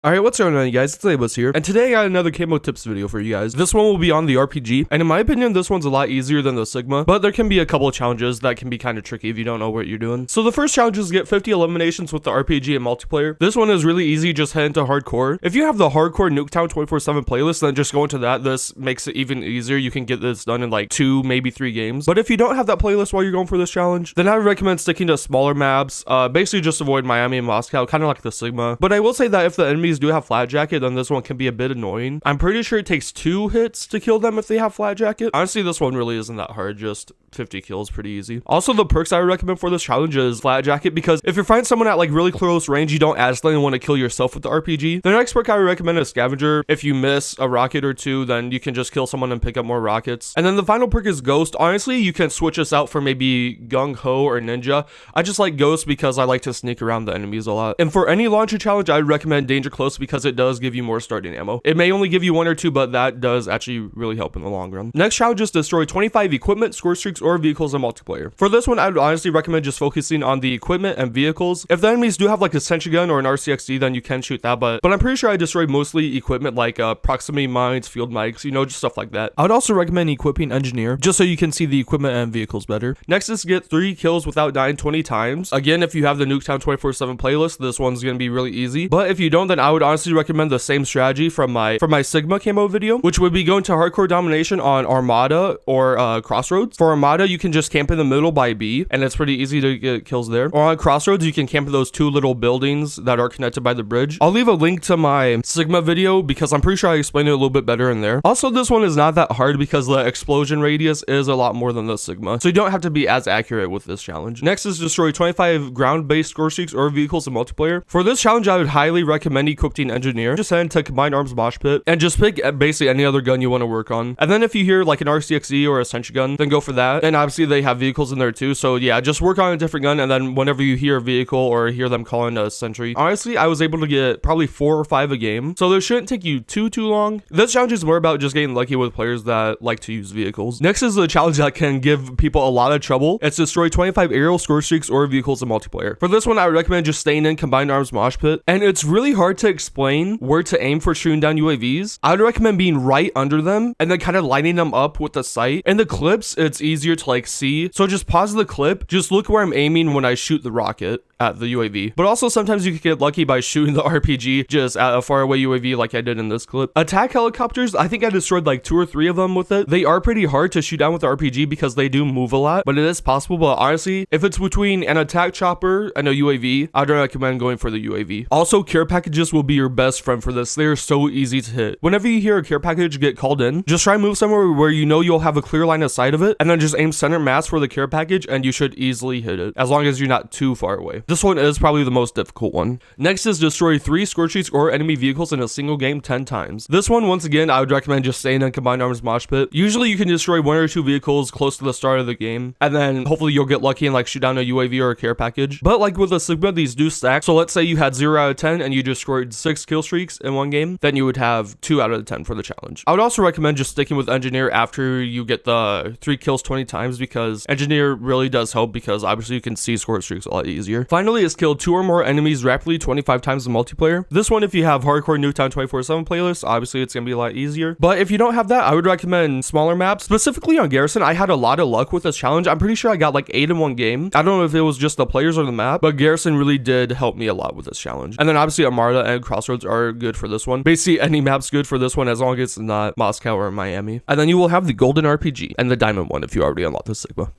Alright, what's going on, you guys? It's Labus here, and today I got another camo tips video for you guys. This one will be on the RPG, and in my opinion, this one's a lot easier than the Sigma, but there can be a couple of challenges that can be kind of tricky if you don't know what you're doing. So the first challenge is get 50 eliminations with the RPG and multiplayer. This one is really easy, just head into hardcore. If you have the hardcore Nuketown 24/7 playlist, then just go into that. This makes it even easier. You can get this done in like 2, maybe 3 games. But if you don't have that playlist while you're going for this challenge, then I would recommend sticking to smaller maps. Basically just avoid Miami and Moscow, kind of like the Sigma. But I will say that if the enemies do have flat jacket, then this one can be a bit annoying. I'm pretty sure it takes 2 hits to kill them if they have flat jacket. Honestly, this one really isn't that hard, just 50 kills, pretty easy. Also, the perks I would recommend for this challenge is flat jacket, because if you're fighting someone at like really close range, you don't accidentally want to kill yourself with the RPG. The next perk I would recommend is scavenger. If you miss a rocket or 2, then you can just kill someone and pick up more rockets. And then the final perk is ghost. Honestly, you can switch this out for maybe gung ho or ninja. I just like ghost because I like to sneak around the enemies a lot. And for any launcher challenge, I would recommend danger close because it does give you more starting ammo. It may only give you 1 or 2, but that does actually really help in the long run. Next challenge is destroy 25 equipment, score streaks, or vehicles in multiplayer. For this one, I would honestly recommend just focusing on the equipment and vehicles. If the enemies do have like a sentry gun or an RCXD, then you can shoot that, but I'm pretty sure I destroyed mostly equipment like proximity mines, field mics, you know, just stuff like that. I would also recommend equipping engineer, just so you can see the equipment and vehicles better. Next is get 3 kills without dying 20 times. Again, if you have the Nuketown 24/7 playlist, this one's gonna be really easy. But if you don't, then I would honestly recommend the same strategy from my Sigma camo video, which would be going to hardcore domination on Armada or Crossroads. For Armada, you can just camp in the middle by B, and it's pretty easy to get kills there. Or on Crossroads, you can camp in those 2 little buildings that are connected by the bridge. I'll leave a link to my Sigma video because I'm pretty sure I explained it a little bit better in there. Also, this one is not that hard because the explosion radius is a lot more than the Sigma, so you don't have to be as accurate with this challenge. Next is destroy 25 ground-based score streaks or vehicles in multiplayer. For this challenge, I would highly recommend equipping engineer. Just head into combined arms mosh pit and just pick basically any other gun you want to work on. And then if you hear like an RCXD or a sentry gun, then go for that. And obviously they have vehicles in there too, so yeah, just work on a different gun, and then whenever you hear a vehicle or hear them calling a sentry, honestly, I was able to get probably 4 or 5 a game, so this shouldn't take you too long. This challenge is more about just getting lucky with players that like to use vehicles. Next is a challenge that can give people a lot of trouble. It's destroy 25 aerial score streaks or vehicles in multiplayer. For this one, I would recommend just staying in combined arms mosh pit, and it's really hard to explain where to aim for shooting down UAVs. I would recommend being right under them and then kind of lining them up with the sight. In the clips, it's easier to like see, so just pause the clip, just look where I'm aiming when I shoot the rocket at the UAV. But also sometimes you can get lucky by shooting the RPG just at a far away UAV like I did in this clip. Attack helicopters, I think I destroyed like 2 or 3 of them with it. They are pretty hard to shoot down with the RPG because they do move a lot, but it is possible. But honestly, if it's between an attack chopper and a UAV, I'd recommend going for the UAV. Also, care packages will be your best friend for this. They are so easy to hit. Whenever you hear a care package get called in, just try and move somewhere where you know you'll have a clear line of sight of it, and then just aim center mass for the care package and you should easily hit it, as long as you're not too far away. This one is probably the most difficult one. Next is destroy 3 score streaks or enemy vehicles in a single game 10 times. This one, once again, I would recommend just staying in combined arms mosh pit. Usually you can destroy 1 or 2 vehicles close to the start of the game, and then hopefully you'll get lucky and like shoot down a UAV or a care package. But like with the Sigma, these do stack. So let's say you had 0 out of 10 and you destroyed 6 kill streaks in 1 game, then you would have 2 out of 10 for the challenge. I would also recommend just sticking with engineer after you get the 3 kills 20 times, because engineer really does help, because obviously you can see score streaks a lot easier. Finally is kill 2 or more enemies rapidly 25 times in multiplayer. This one, if you have hardcore Nuketown 24/7 playlist, obviously it's gonna be a lot easier. But if you don't have that, I would recommend smaller maps. Specifically on Garrison, I had a lot of luck with this challenge. I'm pretty sure I got like 8 in 1 game. I don't know if it was just the players or the map, but Garrison really did help me a lot with this challenge. And then obviously Armada and Crossroads are good for this one. Basically any map's good for this one as long as it's not Moscow or Miami. And then you will have the golden RPG and the diamond one if you already unlocked the Sigma.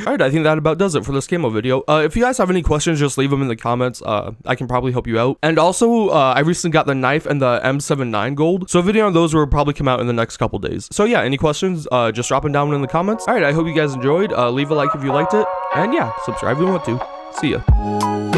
Alright, I think that about does it for this camo video. If you guys have any questions, just leave them in the comments. I can probably help you out. And also, I recently got the knife and the M79 gold, so a video on those will probably come out in the next couple days. So yeah, any questions, just drop them down in the comments. Alright, I hope you guys enjoyed. Leave a like if you liked it, and yeah, subscribe if you want to. See ya.